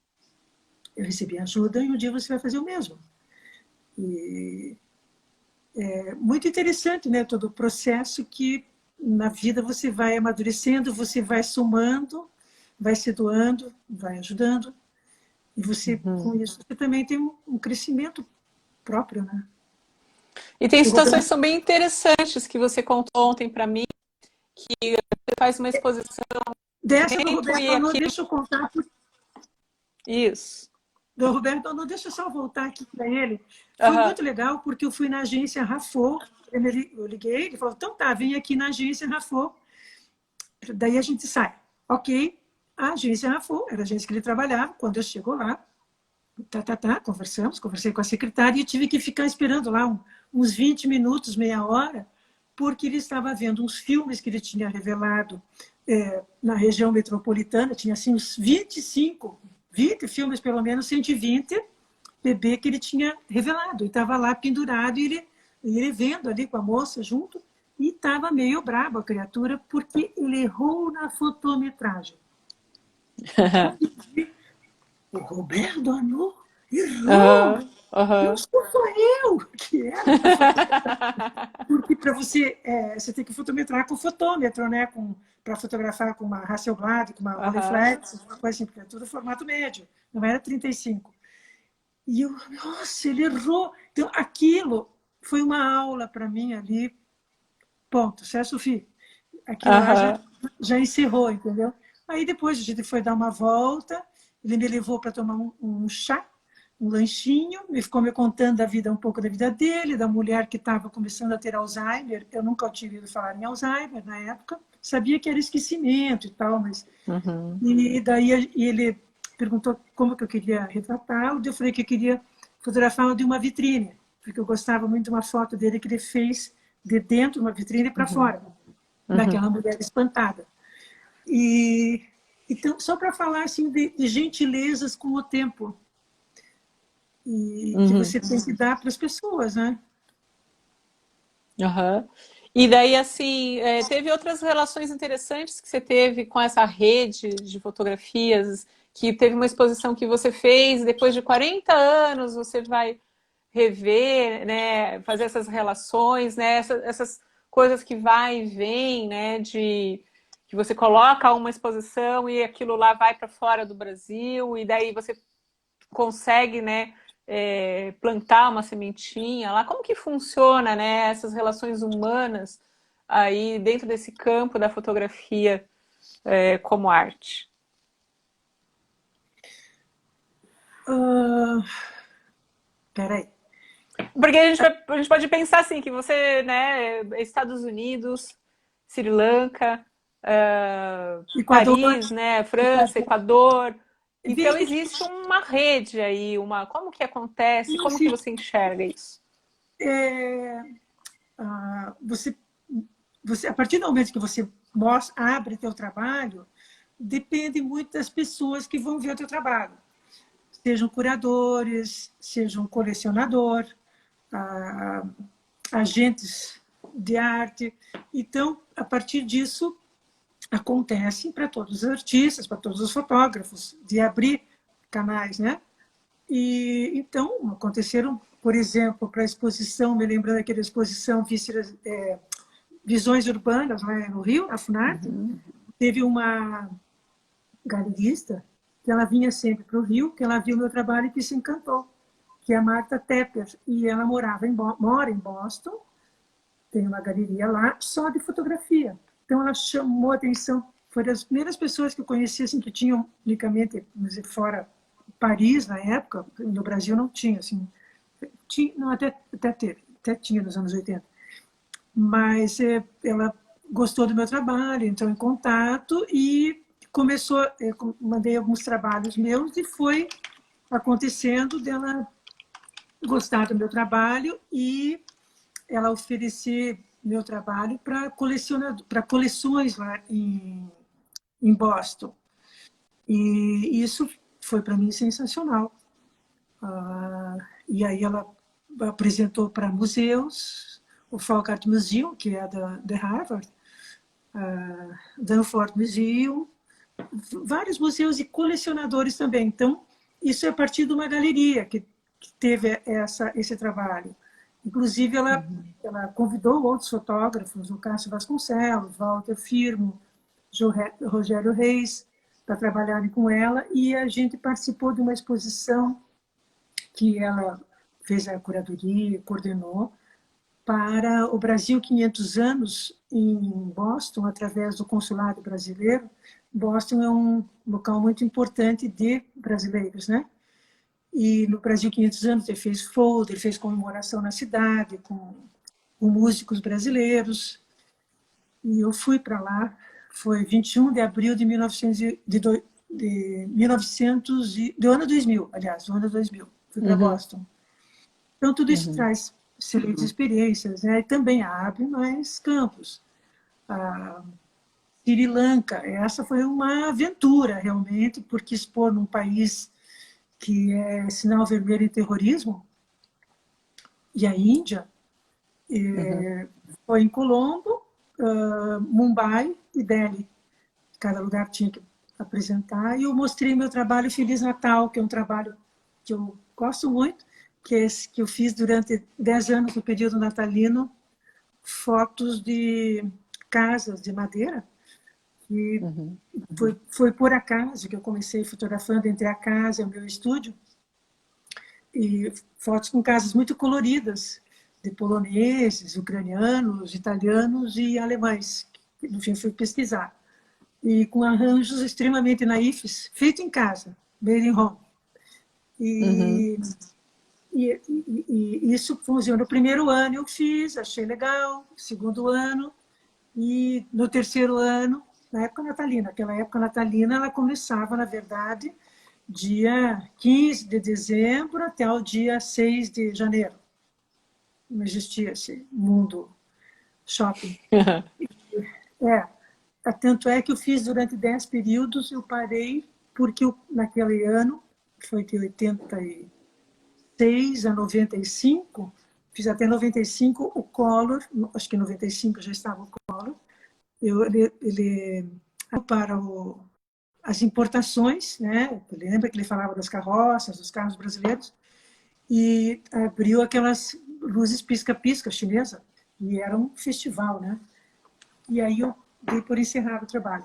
eu recebi ajuda e um dia você vai fazer o mesmo. E é muito interessante, né, todo o processo que na vida você vai amadurecendo, você vai somando, vai se doando, vai ajudando. E você, com isso, você também tem um crescimento próprio, né? E tem situações que são bem interessantes que você contou ontem para mim, que você faz uma exposição dessa do Roberto Arnault, deixa eu contar. Isso. Do Roberto Arnault, deixa eu só voltar aqui para ele. Foi muito legal, porque eu fui na agência Raffaut, eu liguei, ele falou, então tá, vem aqui na agência Raffaut, daí a gente sai. Ok, a agência Raffaut, era a agência que ele trabalhava, quando eu chego lá, conversei com a secretária e tive que ficar esperando lá uns 20 minutos, meia hora, porque ele estava vendo uns filmes que ele tinha revelado na região metropolitana, tinha assim uns 20 filmes, pelo menos 120 bebê que ele tinha revelado. E estava lá pendurado, e ele vendo ali com a moça junto, e estava meio brabo a criatura, porque ele errou na fotometragem. O Roberto Arnault errou. Não sou eu que era. Porque para você tem que fotometrar com fotômetro, né? Para fotografar com uma Hasselblad, com uma Rolleiflex, uma coisa assim, porque é tudo formato médio, não era 35. E eu, nossa, ele errou. Então, aquilo foi uma aula para mim ali. Ponto, certo, Sofia? Aquilo lá já encerrou, entendeu? Aí depois a gente foi dar uma volta, ele me levou para tomar um chá, um lanchinho, e ficou me contando um pouco da vida dele, da mulher que estava começando a ter Alzheimer. Eu nunca tinha ouvido falar em Alzheimer na época, sabia que era esquecimento e tal, mas... E daí ele perguntou como que eu queria retratá-lo, eu falei que eu queria fotografá-lo de uma vitrine, porque eu gostava muito de uma foto dele que ele fez de dentro de uma vitrine para fora, daquela mulher espantada. E então, só para falar assim, de gentilezas com o tempo, e que você tem que dar para as pessoas, né? E daí, assim, teve outras relações interessantes que você teve com essa rede de fotografias, que teve uma exposição que você fez, depois de 40 anos você vai rever, né, fazer essas relações, né, essas coisas que vai e vem, né, que você coloca uma exposição e aquilo lá vai para fora do Brasil, e daí você consegue, né, plantar uma sementinha lá. Como que funciona, né, essas relações humanas aí dentro desse campo da fotografia como arte? Peraí. Porque a gente pode pensar assim, que você, né, Estados Unidos, Sri Lanka, Paris, né, França, Equador. Então existe uma rede aí, como que acontece, como que você enxerga isso? A partir do momento que você abre teu trabalho, depende muito das pessoas que vão ver o teu trabalho. Sejam curadores, sejam colecionador, agentes de arte. Então, a partir disso, acontece para todos os artistas, para todos os fotógrafos, de abrir canais, né? E então aconteceram, por exemplo, para a exposição, me lembrando daquela exposição Visões Urbanas, né, no Rio, na Funarte, teve uma galerista que ela vinha sempre para o Rio, que ela viu meu trabalho e que se encantou, que é a Marta Tepper, e ela mora em Boston, tem uma galeria lá só de fotografia. Então ela chamou a atenção, foi das primeiras pessoas que eu conheci assim, que tinham unicamente, fora Paris na época, no Brasil não tinha, assim, tinha, não, até teve, até tinha nos anos 80, mas ela gostou do meu trabalho, entrou em contato e começou, mandei alguns trabalhos meus e foi acontecendo dela gostar do meu trabalho e ela oferecer meu trabalho para coleções lá em Boston. E isso foi para mim sensacional. E aí ela apresentou para museus, o Folk Art Museum, que é da Harvard, Danforth Museum, vários museus e colecionadores também. Então, isso é a partir de uma galeria que teve esse trabalho. Inclusive, ela convidou outros fotógrafos, o Cássio Vasconcelos, Walter Firmo, Rogério Reis, para trabalharem com ela, e a gente participou de uma exposição que ela fez a curadoria, coordenou, para o Brasil 500 anos em Boston, através do consulado brasileiro. Boston é um local muito importante de brasileiros, né? E no Brasil 500 anos ele fez folder, fez comemoração na cidade com músicos brasileiros. E eu fui para lá, foi 21 de abril de 1900 do ano 2000, aliás, do ano 2000. Fui para Boston. Então, tudo isso traz excelentes experiências, né? E também abre mais campos. A Sri Lanka, essa foi uma aventura, realmente, porque expor num país que é sinal vermelho em terrorismo, e a Índia, foi em Colombo, Mumbai e Delhi. Cada lugar tinha que apresentar, e eu mostrei meu trabalho Feliz Natal, que é um trabalho que eu gosto muito, que é esse que eu fiz durante 10 anos no período natalino, fotos de casas de madeira, e foi por acaso que eu comecei fotografando entre a casa e o meu estúdio, e fotos com casas muito coloridas, de poloneses, ucranianos, italianos e alemães, que no fim fui pesquisar, e com arranjos extremamente naifes, feito em casa, made in home. E isso funcionou. No primeiro ano eu fiz, achei legal, segundo ano, e no terceiro ano, na época natalina, aquela época natalina, ela começava, na verdade, dia 15 de dezembro até o dia 6 de janeiro. Não existia esse mundo shopping. Tanto é que eu fiz durante 10 períodos, eu parei, porque naquele ano, foi de 86 a 95, fiz até 95 o Collor, acho que em 95 já estava o Collor, ele para as importações, né? Lembra que ele falava das carroças, dos carros brasileiros, e abriu aquelas luzes pisca-pisca chinesa, e era um festival, né? E aí eu dei por encerrado o trabalho.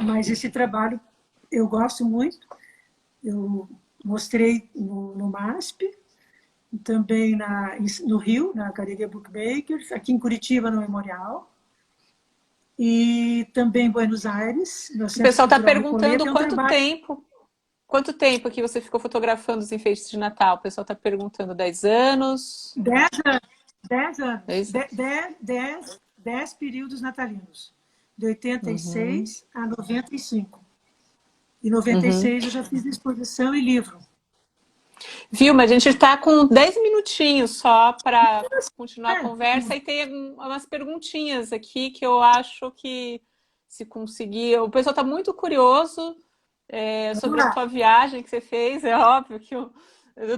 Mas esse trabalho eu gosto muito, eu mostrei no MASP, também no Rio, na Galeria Bookmakers, aqui em Curitiba, no Memorial, e também em Buenos Aires, no O Centro pessoal está Cultural Recoleta. perguntando quanto tempo que você ficou fotografando os enfeites de Natal. O pessoal está perguntando 10 anos? 10 anos. 10 anos. 10? 10 períodos natalinos. De 86 a 95. Em 96 eu já fiz exposição e livro. Vilma, a gente está com 10 minutinhos só para continuar a conversa e tem umas perguntinhas aqui que eu acho que se conseguir... O pessoal está muito curioso sobre a tua viagem que você fez, é óbvio que eu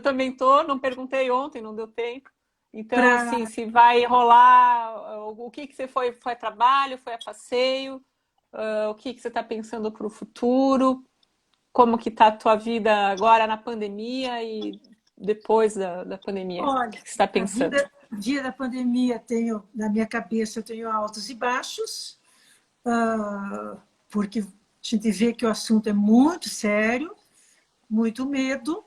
também estou, não perguntei ontem, não deu tempo. Então, assim, se vai rolar, o que você foi? Foi a trabalho, foi a passeio? O que você está pensando para o futuro? Como que está a tua vida agora na pandemia e depois da pandemia? Olha, o que você está pensando? Dia da pandemia, na minha cabeça, eu tenho altos e baixos, porque gente vê que o assunto é muito sério, muito medo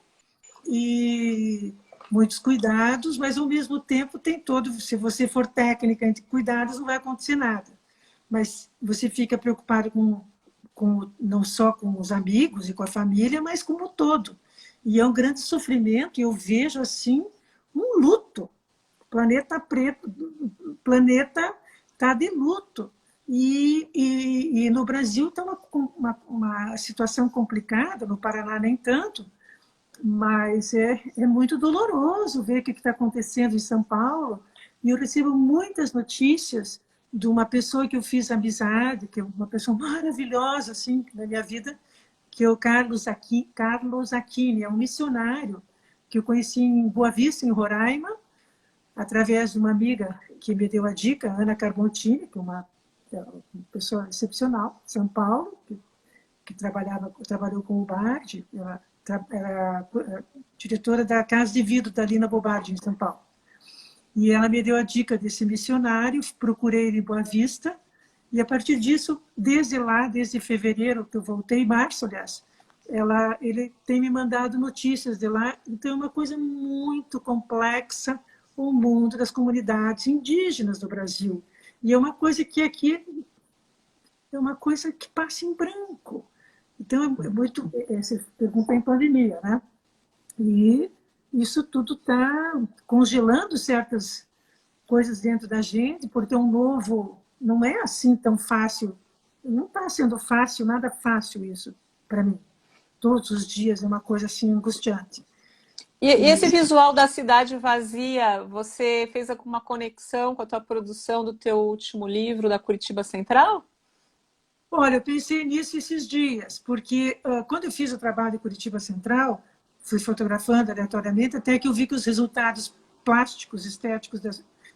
e muitos cuidados, mas ao mesmo tempo tem todo, se você for técnica em cuidados, não vai acontecer nada. Mas você fica preocupado não só com os amigos e com a família, mas como um todo. E é um grande sofrimento, e eu vejo assim um luto. O planeta preto, o planeta está de luto. E no Brasil está uma situação complicada, no Paraná nem tanto, mas é muito doloroso ver o que está acontecendo em São Paulo. E eu recebo muitas notícias de uma pessoa que eu fiz amizade, que é uma pessoa maravilhosa assim, na minha vida, que é o Carlos Aquini, é um missionário que eu conheci em Boa Vista, em Roraima, através de uma amiga que me deu a dica, Ana Carmontini, que é uma pessoa excepcional, São Paulo, que trabalhou com o Bardi, ela era diretora da Casa de Vidro da Lina Bobardi, em São Paulo. E ela me deu a dica desse missionário, procurei ele em Boa Vista, e a partir disso, desde fevereiro, que eu voltei, março, aliás, ele tem me mandado notícias de lá. Então, é uma coisa muito complexa, o mundo das comunidades indígenas do Brasil. E é uma coisa que aqui é uma coisa que passa em branco. Então, é muito... Você pergunta em pandemia, né? E isso tudo está congelando certas coisas dentro da gente, porque um novo... Não é assim tão fácil. Não está sendo fácil, nada fácil isso para mim. Todos os dias é uma coisa assim angustiante. E esse visual da cidade vazia, você fez alguma conexão com a tua produção do teu último livro, da Curitiba Central? Olha, eu pensei nisso esses dias, porque quando eu fiz o trabalho em Curitiba Central, fui fotografando aleatoriamente, até que eu vi que os resultados plásticos, estéticos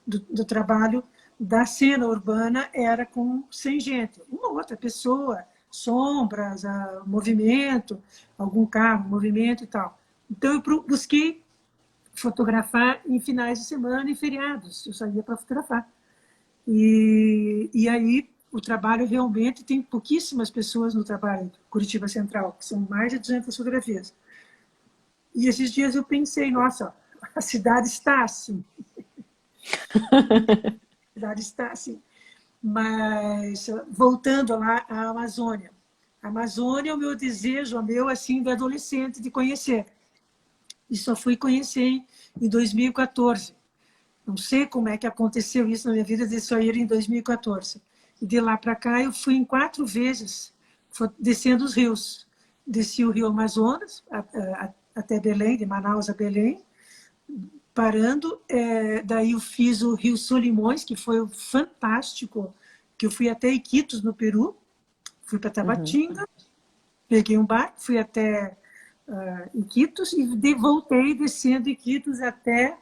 do trabalho da cena urbana era sem gente. Uma outra pessoa, sombras, movimento, algum carro, movimento e tal. Então, eu busquei fotografar em finais de semana e feriados. Eu saía para fotografar. E aí, o trabalho realmente tem pouquíssimas pessoas no trabalho Curitiba Central, que são mais de 200 fotografias. E esses dias eu pensei, nossa, a cidade está assim. A cidade está assim. Mas, voltando lá à Amazônia. A Amazônia é o meu desejo, o meu, assim, de adolescente, de conhecer. E só fui conhecer em 2014. Não sei como é que aconteceu isso na minha vida, de só ir em 2014. E de lá para cá eu fui em 4 vezes, descendo os rios. Desci o rio Amazonas, até Belém, de Manaus a Belém, parando. Daí eu fiz o rio Solimões, que foi fantástico, que eu fui até Iquitos, no Peru. Fui para Tabatinga, peguei um barco, fui até Iquitos e voltei descendo Iquitos até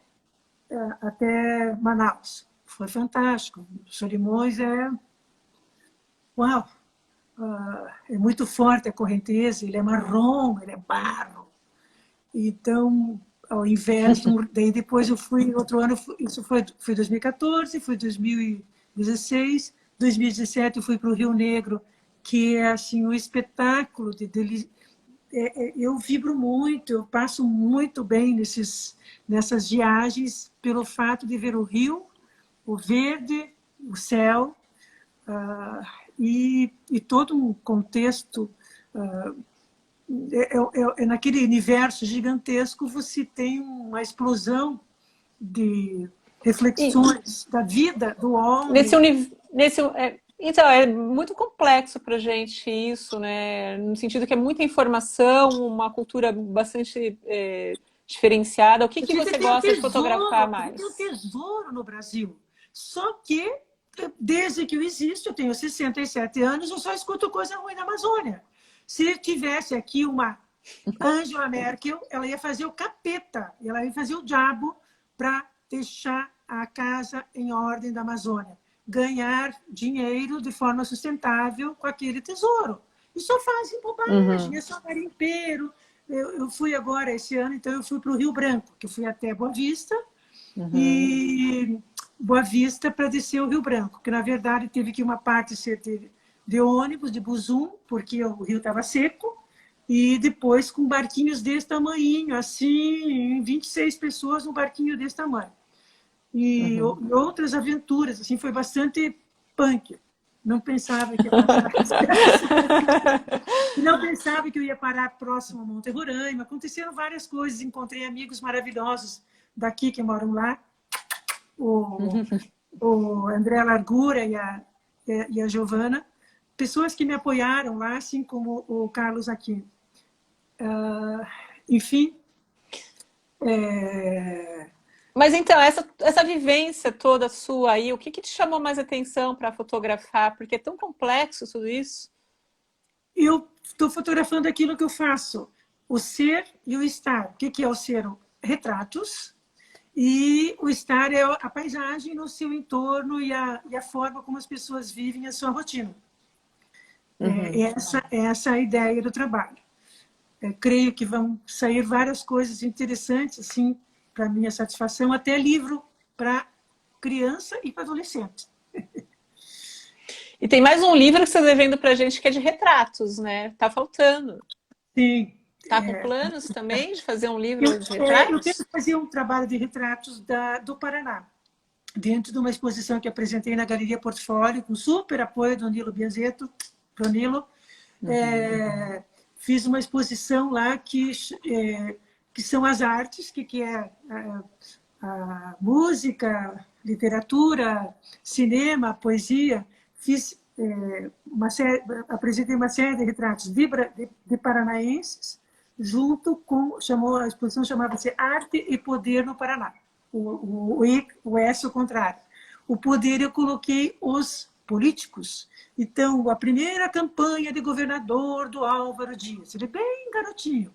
Manaus. Foi fantástico. Solimões uau! É muito forte a correnteza, ele é marrom, ele é barro. Então, ao invés daí depois eu fui, outro ano, isso foi 2014, foi 2016, 2017 eu fui para o Rio Negro, que é assim um espetáculo eu vibro muito, eu passo muito bem nessas viagens pelo fato de ver o rio, o verde, o céu, e todo um contexto. Naquele universo gigantesco você tem uma explosão de reflexões da vida do homem. Então, é muito complexo para a gente isso, né? No sentido que é muita informação, uma cultura bastante diferenciada. O que você gosta de fotografar mais? Tem um tesouro no Brasil. Só que, desde que eu existo, eu tenho 67 anos, eu só escuto coisa ruim na Amazônia. Se tivesse aqui uma Angela Merkel, ela ia fazer o capeta, ela ia fazer o diabo para deixar a casa em ordem da Amazônia. Ganhar dinheiro de forma sustentável com aquele tesouro. E só fazem bobagem, é só garimpeiro. Eu fui agora, esse ano, então eu fui para o Rio Branco, que eu fui até Boa Vista, e Boa Vista para descer o Rio Branco, que na verdade teve que uma parte ser de de ônibus, de busum, porque o rio estava seco, e depois com barquinhos desse tamanho, assim, 26 pessoas num barquinho desse tamanho. E outras aventuras, assim, foi bastante punk. Não pensava que ia passar e não pensava que eu ia parar próximo a Monte Roraima. Aconteceram várias coisas, encontrei amigos maravilhosos daqui que moram lá, o André Largura e a Giovana, pessoas que me apoiaram lá, assim como o Carlos aqui. Enfim, Mas então, essa vivência toda sua aí, o que te chamou mais atenção para fotografar? Porque é tão complexo tudo isso. eu estou fotografando aquilo que eu faço, o ser e o estar. O que é o ser? Retratos. E o estar é a paisagem no seu entorno e a forma como as pessoas vivem a sua rotina. Essa é a ideia do trabalho. Creio que vão sair várias coisas interessantes, assim, para minha satisfação, até livro para criança e para adolescente. E tem mais um livro que você está devendo para a gente que é de retratos, né? Tá faltando. Sim. Tá com planos também de fazer um livro de Eu retratos? quero fazer um trabalho de retratos do Paraná, dentro de uma exposição que apresentei na Galeria Portfólio, com super apoio do Nilo Biasetto, pro Nilo. Fiz uma exposição lá que são as artes, que é a música, literatura, cinema, poesia. Fiz apresentei uma série de retratos de paranaenses, junto com, a exposição chamava-se Arte e Poder no Paraná. O S ao contrário. O poder eu coloquei os políticos. Então, a primeira campanha de governador do Álvaro Dias, ele é bem garotinho,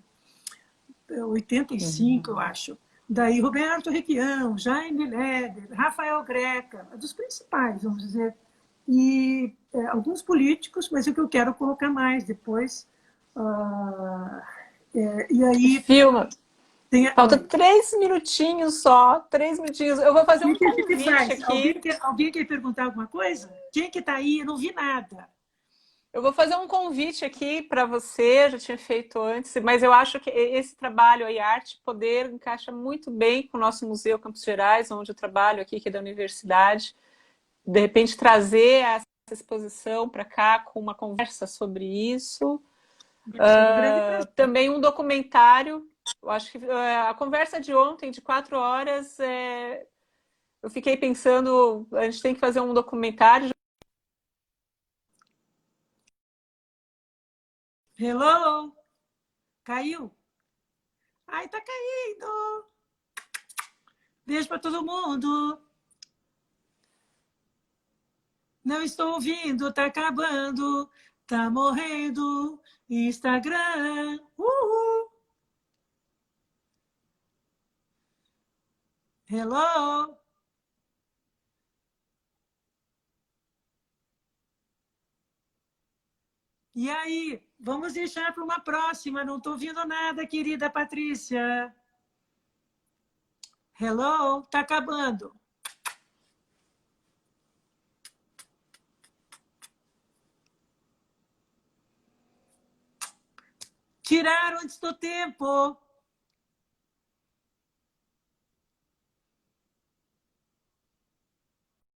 85, eu acho. Daí Roberto Requião, Jaime Leder, Rafael Greca, dos principais, vamos dizer. E alguns políticos, mas é o que eu quero colocar mais depois. E aí Filma. tem Falta 3 minutinhos só, 3 minutinhos. Eu vou fazer um o que a gente convite faz? aqui. Alguém quer perguntar alguma coisa? Quem que está aí? Eu não vi nada. Eu vou fazer um convite aqui para você, já tinha feito antes, mas eu acho que esse trabalho aí, Arte e Poder, encaixa muito bem com o nosso Museu Campos Gerais, onde eu trabalho aqui, que é da universidade. De repente, trazer essa exposição para cá com uma conversa sobre isso. Também um documentário. Eu acho que a conversa de ontem, de 4 horas, eu fiquei pensando, a gente tem que fazer um documentário. Hello? Caiu? Ai, tá caindo. Beijo para todo mundo. Não estou ouvindo, tá acabando, tá morrendo. Instagram. Uhul. Hello? E aí? Vamos deixar para uma próxima. Não estou ouvindo nada, querida Patrícia. Hello? Tá acabando. Tiraram antes do tempo.